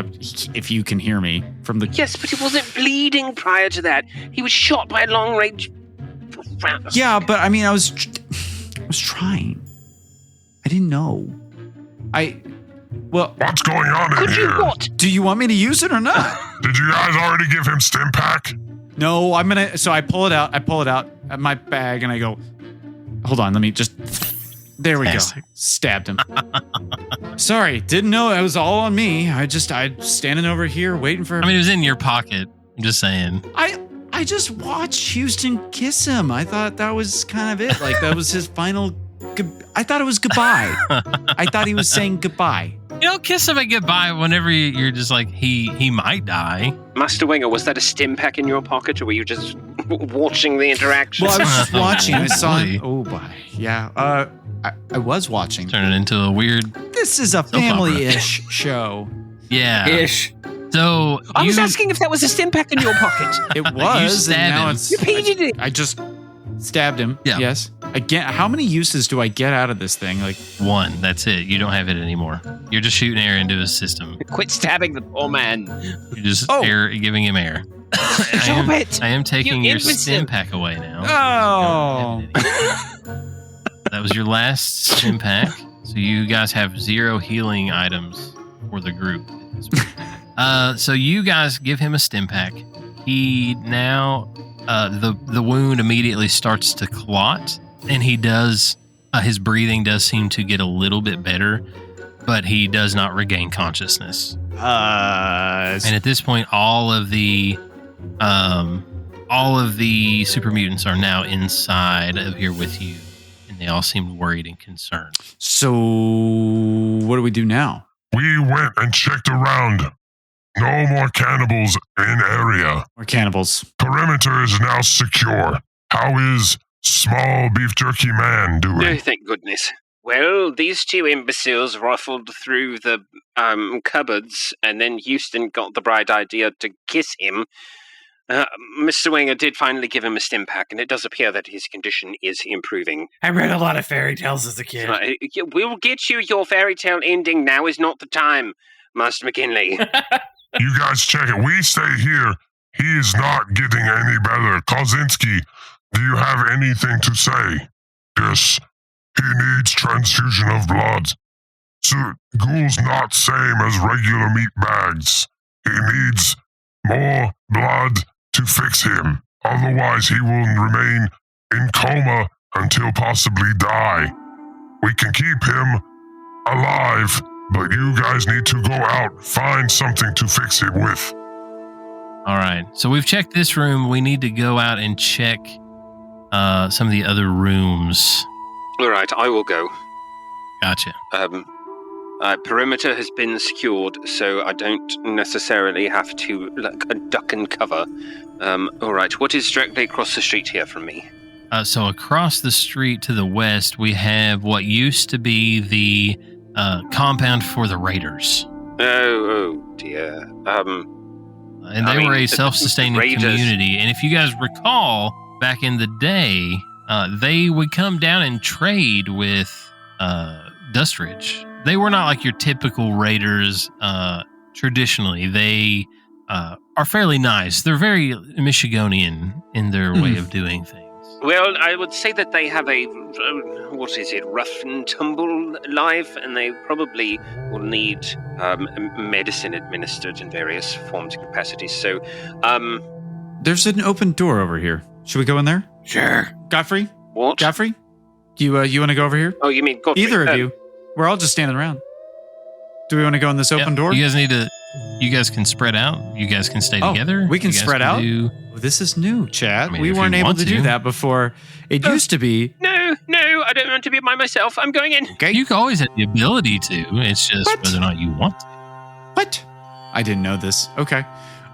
if you can hear me from the... Yes, but he wasn't bleeding prior to that. He was shot by a long-range... Yeah, but I mean, I was trying. I didn't know. Well... What's going on in here? What? Do you want me to use it or not? Did you guys already give him Stimpack? No, I'm gonna... So I pull it out of my bag, and I go... Hold on, let me just... There we go. Stabbed him. Sorry, didn't know it was all on me. I'm standing over here waiting for... I mean, it was in your pocket. I'm just saying. I just watched Houston kiss him. I thought that was kind of it. Like, that was his final... I thought it was goodbye. I thought he was saying goodbye. You don't kiss him at goodbye whenever you're just like, he might die. Master Winger, was that a Stimpack in your pocket, or were you just watching the interaction? Well, I was just watching. I saw him. Oh, boy. Yeah. I was watching. Turn it into a weird... This is a family-ish show. Yeah. Ish. So I was asking if that was a Stimpack in your pocket. It was, and now it's... Repeated it. I just stabbed him. Yeah. Yes. Again, how many uses do I get out of this thing? Like 1. That's it. You don't have it anymore. You're just shooting air into his system. Quit stabbing the poor man. You're just giving him air. I am taking your Stimpack away now. Oh. That was your last Stimpack. So you guys have 0 healing items for the group. So you guys give him a Stimpack. He now the wound immediately starts to clot, and he does his breathing does seem to get a little bit better, but he does not regain consciousness. And at this point, all of the super mutants are now inside of here with you, and they all seem worried and concerned. So what do we do now? We went and checked around. No more cannibals in area. More cannibals. Perimeter is now secure. How is small beef jerky man doing? Oh, thank goodness. Well, these 2 imbeciles ruffled through the cupboards, and then Houston got the bright idea to kiss him. Mr. Winger did finally give him a Stimpack, and it does appear that his condition is improving. I read a lot of fairy tales as a kid. We'll get you your fairy tale ending. Now is not the time. Master McKinley. You guys check it. We stay here. He is not getting any better. Kozinski, do you have anything to say? Yes, he needs transfusion of blood. So, ghouls not same as regular meat bags. He needs more blood to fix him. Otherwise, he will remain in coma until possibly die. We can keep him alive, but you guys need to go out, find something to fix him with. All right. So we've checked this room. We need to go out and check some of the other rooms. All right, I will go. Gotcha. Perimeter has been secured, so I don't necessarily have to duck and cover. All right, what is directly across the street here from me? So across the street to the west, we have what used to be the compound for the Raiders. Oh dear. And they were a self-sustaining community. And if you guys recall, back in the day, they would come down and trade with Dustridge. They were not like your typical Raiders traditionally. They are fairly nice. They're very Michiganian in their way of doing things. Well, I would say that they have a, rough and tumble life, and they probably will need medicine administered in various forms and capacities. So, There's an open door over here. Should we go in there? Sure. Godfrey? What? Godfrey? You want to go over here? Oh, you mean Godfrey? Either of you. We're all just standing around. Do we want to go in this open door? You guys need to... You guys can spread out. You guys can stay together. We can spread out? This is new, Chad. We weren't able to do that before. It used to be... No, I don't want to be by myself. I'm going in. Okay. You always have the ability to. It's just whether or not you want to. What? I didn't know this. Okay.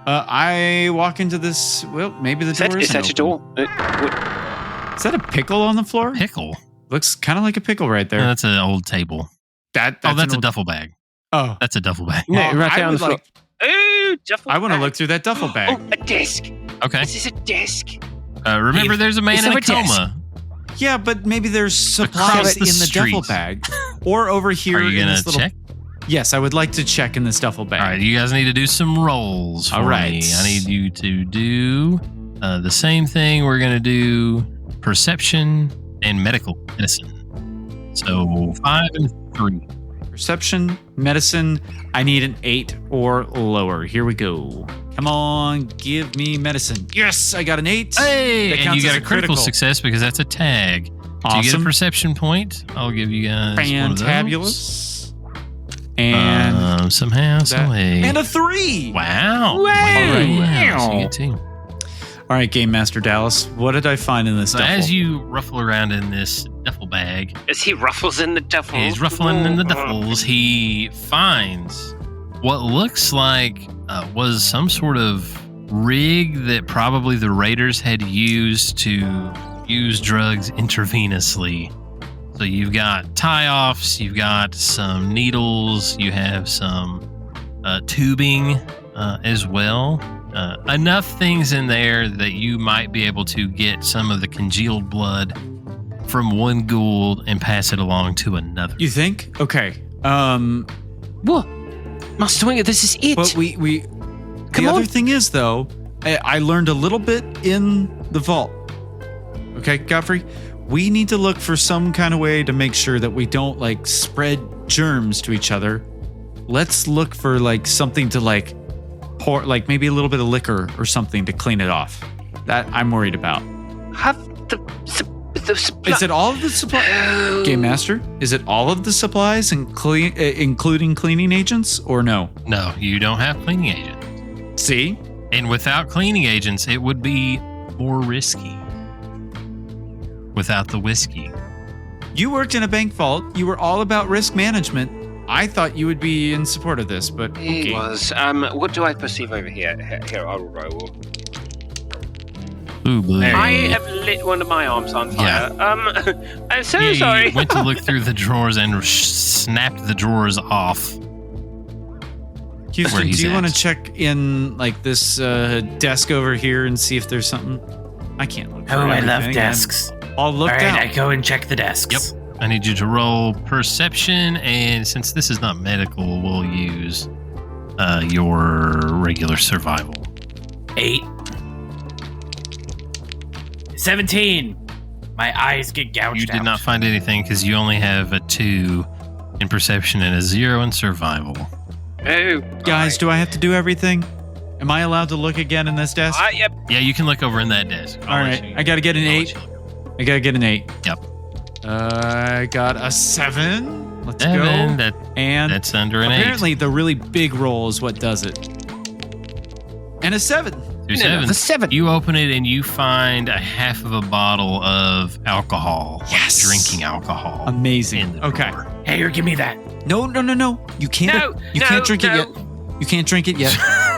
I walk into this... Well, maybe the door Is that a door? Is that a pickle on the floor? Pickle? Looks kind of like a pickle right there. No, that's an old table. That's a duffel bag. Oh. That's a duffel bag. No, right down the floor. Oh, duffel I want to bag. look through that duffel bag. Oh, a desk. Okay. This is a desk. Remember, there's a man in a coma. Yeah, but maybe there's supplies Across the in the street. duffel bag. Or over here Are you in going this to little... check? Yes, I would like to check in this duffel bag. All right, you guys need to do some rolls for me. I need you to do the same thing. We're going to do perception and medicine. So 5 and 3. Perception, medicine. I need an 8 or lower. Here we go. Come on, give me medicine. Yes, I got an 8. Hey, that and counts you as got a critical success because that's a tag. Awesome. So you get a perception point. I'll give you guys Fantabulous. And somehow, some way. and a 3. Wow. All right. Wow. So you get 2. All right, Game Master Dallas. What did I find in this So duffel? as you ruffle around in this duffel bag, As he ruffles in the duffel. he's ruffling in the duffels. He finds what looks like was some sort of rig that probably the Raiders had used to use drugs intravenously. So you've got tie-offs, you've got some needles, you have some tubing as well. Enough things in there that you might be able to get some of the congealed blood from one ghoul and pass it along to another. You think? Okay. What? Master Winger, this is it. But we the other thing is, though, I learned a little bit in the vault. Okay, Godfrey? We need to look for some kind of way to make sure that we don't, like, spread germs to each other. Let's look for, like, something to, like, pour, like, maybe a little bit of liquor or something to clean it off. That I'm worried about. Have the supply. Is it all of the supplies? Game Master? Is it all of the supplies, including cleaning agents, or no? No, you don't have cleaning agents. See? And without cleaning agents, it would be more risky. Without the whiskey. You worked in a bank vault. You were all about risk management. I thought you would be in support of this, but okay. He was. What do I perceive over here? Here, I'll roll. Ooh, blue. I have lit one of my arms on fire. Yeah. I'm so You sorry. went to look through the drawers and snapped the drawers off. Houston, where he's do you at. want to check in like this desk over here and see if there's something? I can't look. Oh, for I love everything. desks. I'll look All right, down. I go and check the desks. Yep. I need you to roll perception, and since this is not medical, we'll use your regular survival. 8. 17. My eyes get gouged You did out. not find anything because you only have a 2 in perception and a 0 in survival. Oh, Guys, do I have to do everything? Am I allowed to look again in this desk? yep. Yeah, you can look over in that desk. All right, I gotta get an 8. I gotta get an 8. Yep. I got a 7. Let's 7. go. And That's under an apparently the really big roll is what does it. And a 7. 8. 7. The 7. You open it and you find a half of a bottle of alcohol. Yes. Drinking alcohol. Amazing. In the Okay. drawer. Hey, here, give me that. No. You can't. You can't drink it yet. You can't drink it yet.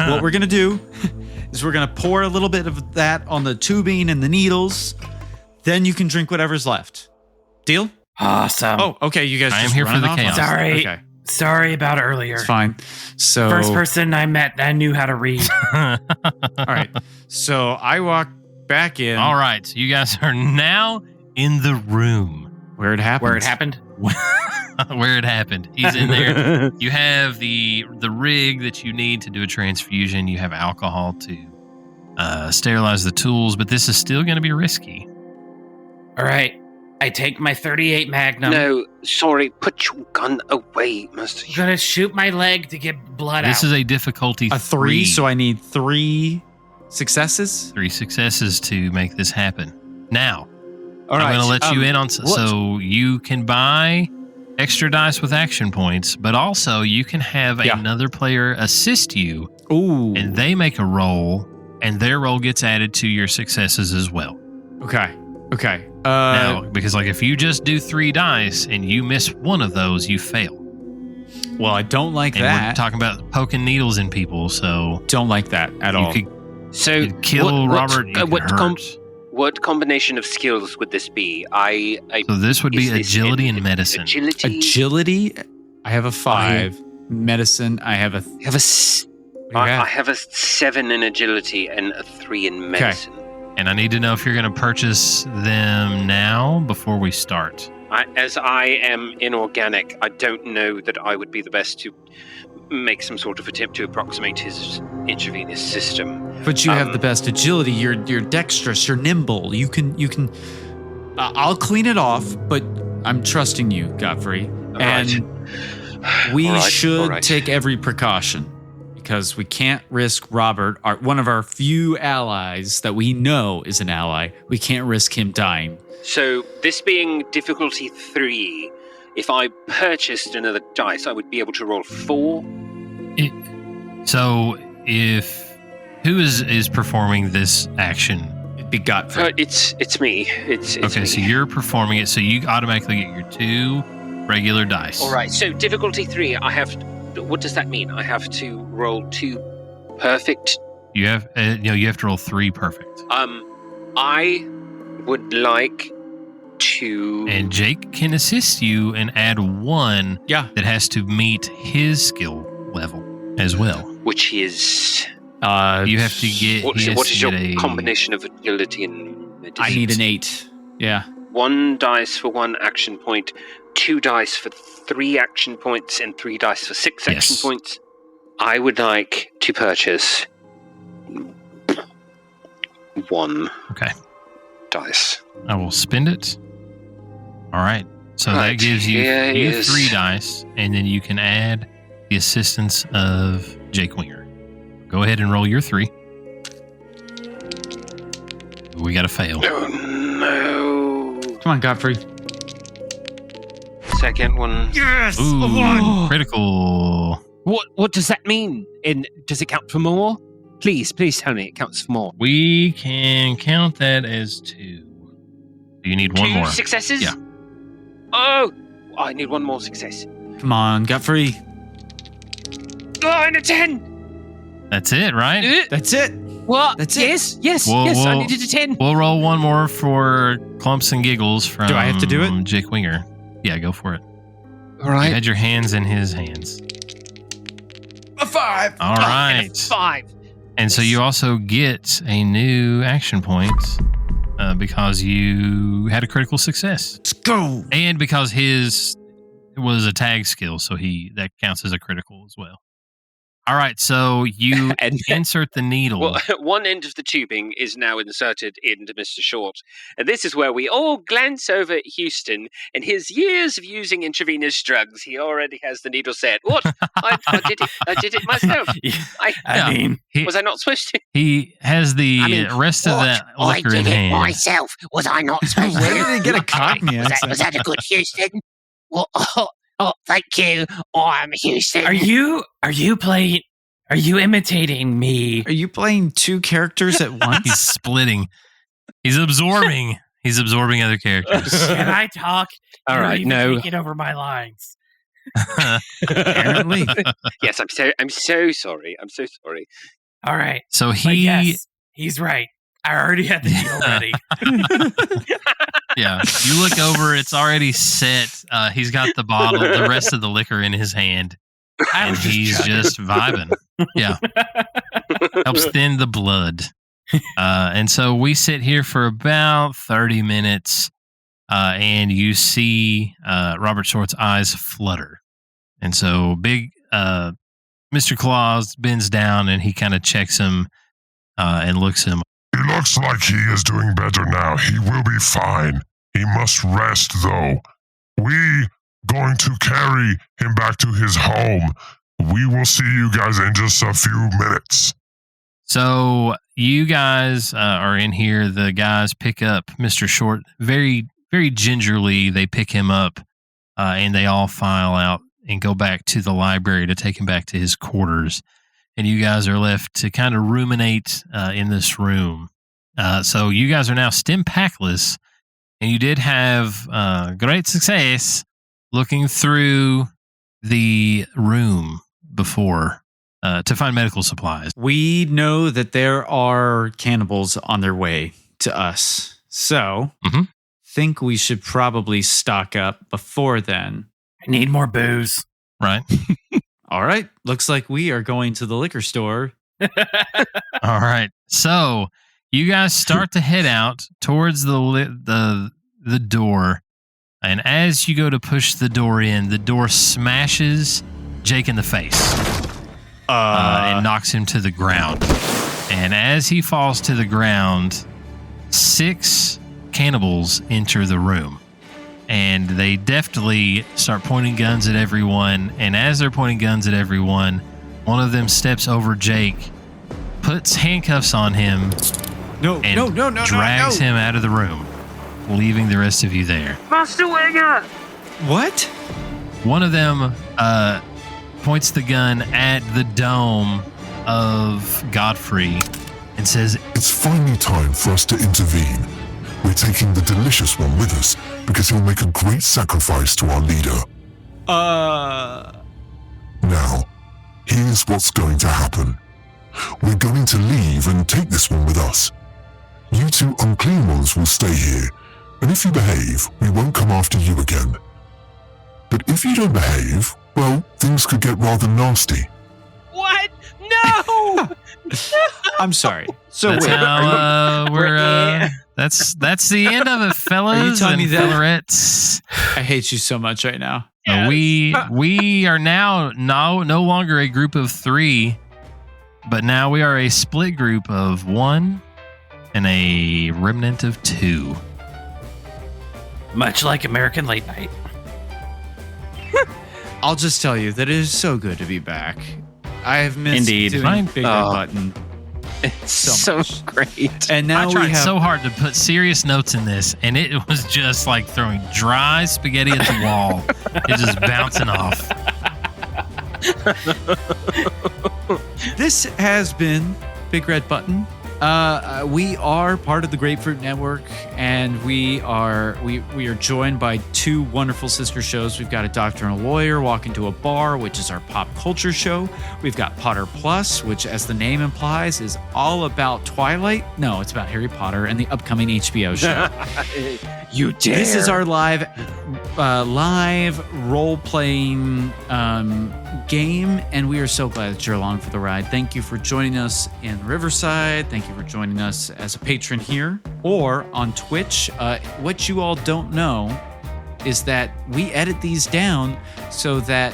What we're gonna do is we're gonna pour a little bit of that on the tubing and the needles. Then you can drink whatever's left. Deal? Awesome. Oh, okay. You guys. I am just here for running the off? chaos. Sorry. Okay, Sorry about earlier. it's fine. So First person I met that knew how to read. all right. So I walk back in. All right. So you guys are now in the room Where it happens. Where it happened? where it happened. He's in there. You have the rig that you need to do a transfusion. You have alcohol to sterilize the tools, but this is still going to be risky. All right. I take my 38 Magnum. No, sorry. Put your gun away, Master. I'm gonna shoot my leg to get blood This out. is a difficulty A 3. So I need 3 successes. 3 successes to make this happen. Now, All right. I'm going to let you in on what- so you can buy extra dice with action points, but also you can have Yeah. another player assist you, Ooh. and they make a roll, and their roll gets added to your successes as well. Okay. Now, because like if you just do 3 dice and you miss one of those, you fail. Well, I don't like And we're that. talking about poking needles in people, so Don't like that at all. you So, could kill Robert. You could hurt. what combination of skills would this be? So this would be is this agility and medicine. Agility. I have a 5. Medicine. I have a. I have I have a 7 in agility and a 3 in medicine. And I need to know if you're going to purchase them now before we start. As I am inorganic, I don't know that I would be the best to make some sort of attempt to approximate his intravenous system. But you have the best agility. You're dexterous. You're nimble. You can. I'll clean it off, but I'm trusting you, Godfrey. And we should take every precaution because we can't risk Robert, one of our few allies that we know is an ally. We can't risk him dying. So, this being difficulty 3, if I purchased another dice, I would be able to roll 4. So if who is performing this action? It'd be Godfrey. It's me. It's Okay, me. so you're performing it, so you automatically get your 2 regular dice. All right. So difficulty 3, I have. What does that mean? I have to roll 2 perfect. You have you have to roll 3 perfect. I would like to. And Jake can assist you and add 1 that has to meet his skill level as well. Which is. You have to get. What is your combination of agility and medicine? I need an 8. Yeah. 1 dice for 1 action point, 2 dice for 3 action points, and 3 dice for 6 action points. I would like to purchase 1 dice. I will spend it. All right. So that gives you 3 dice, and then you can add the assistance of Jake Winger. Go ahead and roll your 3. We got to fail. Oh, no. Come on, Godfrey. Second one. Yes! Ooh, critical. What does that mean? And does it count for more? Please tell me it counts for more. We can count that as 2. You need 1 more. 2 successes? Yeah. Oh, I need 1 more success. Come on, Godfrey. Oh, and a 10. That's it, right? That's it. What? That's it. Yes. I needed a 10. We'll roll 1 more for clumps and giggles from Do I have to do it? Jake Winger. Yeah, go for it. All right. You had your hands in his hands. A 5. All right. And a 5. And so you also get a new action point because you had a critical success. Let's go. And because his was a tag skill, so that counts as a critical as well. All right, so you insert the needle. Well, one end of the tubing is now inserted into Mr. Short. And this is where we all glance over at Houston and his years of using intravenous drugs. He already has the needle set. What? I did it myself. Was I not supposed to? He has the rest of that liquor in hand. Myself. Was I not supposed to? Where did he get a Cockney accent? Was that a good Houston? Well, oh, thank you. I'm Houston. Are you imitating me? Are you playing two characters at once? He's splitting. He's absorbing. He's absorbing other characters. Can I talk? All right, no. Get over my lines. Apparently. Yes, I'm so sorry. I'm so sorry. All right. So he's right. I already had the deal ready. Yeah, you look over. It's already set. He's got the bottle, the rest of the liquor in his hand, and he's just vibing. Yeah, helps thin the blood. And so we sit here for about 30 minutes, and you see Robert Short's eyes flutter. And so big Mr. Claus bends down and he kind of checks him and looks him. He looks like he is doing better now. He will be fine. He must rest, though. We going to carry him back to his home. We will see you guys in just a few minutes. So you guys are in here. The guys pick up Mr. Short very, very gingerly. They pick him up and they all file out and go back to the library to take him back to his quarters. And you guys are left to kind of ruminate in this room. So you guys are now Stimpackless, and you did have great success looking through the room before to find medical supplies. We know that there are cannibals on their way to us, so think we should probably stock up before then. I need more booze. Right. All right. Looks like we are going to the liquor store. All right. So you guys start to head out towards the door, and as you go to push the door in, the door smashes Jake in the face and knocks him to the ground. And as he falls to the ground, 6 cannibals enter the room. And they deftly start pointing guns at everyone. And as they're pointing guns at everyone, one of them steps over Jake, puts handcuffs on him, and drags him out of the room, leaving the rest of you there. Master Winger! What? One of them points the gun at the dome of Godfrey and says, It's finally time for us to intervene. We're taking the delicious one with us because he'll make a great sacrifice to our leader. Now, here's what's going to happen. We're going to leave and take this one with us. You 2 unclean ones will stay here, and if you behave, we won't come after you again. But if you don't behave, well, things could get rather nasty. What? No! I'm sorry. So that's wait, that's the end of it, fellas. Are you telling me that? Fellerettes. I hate you so much right now. Yes. We are now no longer a group of 3, but now we are a split group of 1 and a remnant of 2. Much like American Late Night. I'll just tell you that it is so good to be back. I have missed doing Big Red Button. It's so so great. And now I tried we have so hard to put serious notes in this, and it was just like throwing dry spaghetti at the wall. It's just bouncing off. This has been Big Red Button. We are part of the Grapefruit Network, and we are joined by 2 wonderful sister shows. We've got A Doctor and a Lawyer Walk into a Bar, which is our pop culture show. We've got Potter Plus, which, as the name implies, is all about Twilight. No, it's about Harry Potter and the upcoming HBO show. You dare. This is our live role-playing game, and we are so glad that you're along for the ride. Thank you for joining us in Riverside. Thank you for joining us as a patron here or on Twitch. What you all don't know is that we edit these down so that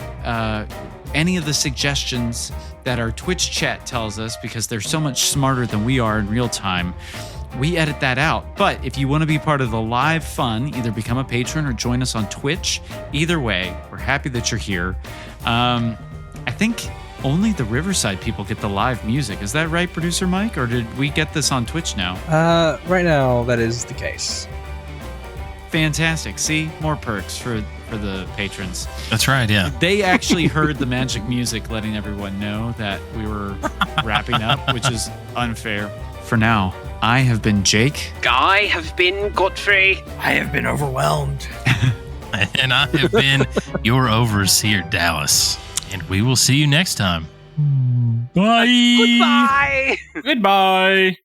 any of the suggestions that our Twitch chat tells us, because they're so much smarter than we are in real time, we edit that out. But if you want to be part of the live fun, either become a patron or join us on Twitch. Either way, we're happy that you're here. I think only the Riverside people get the live music. Is that right, Producer Mike? Or did we get this on Twitch now? Right now, that is the case. Fantastic. See? More perks for the patrons. That's right, yeah. They actually heard the magic music letting everyone know that we were wrapping up, which is unfair. For now, I have been Jake. I have been Godfrey. I have been overwhelmed. And I have been your overseer, Dallas. And we will see you next time. Bye. Goodbye. Goodbye.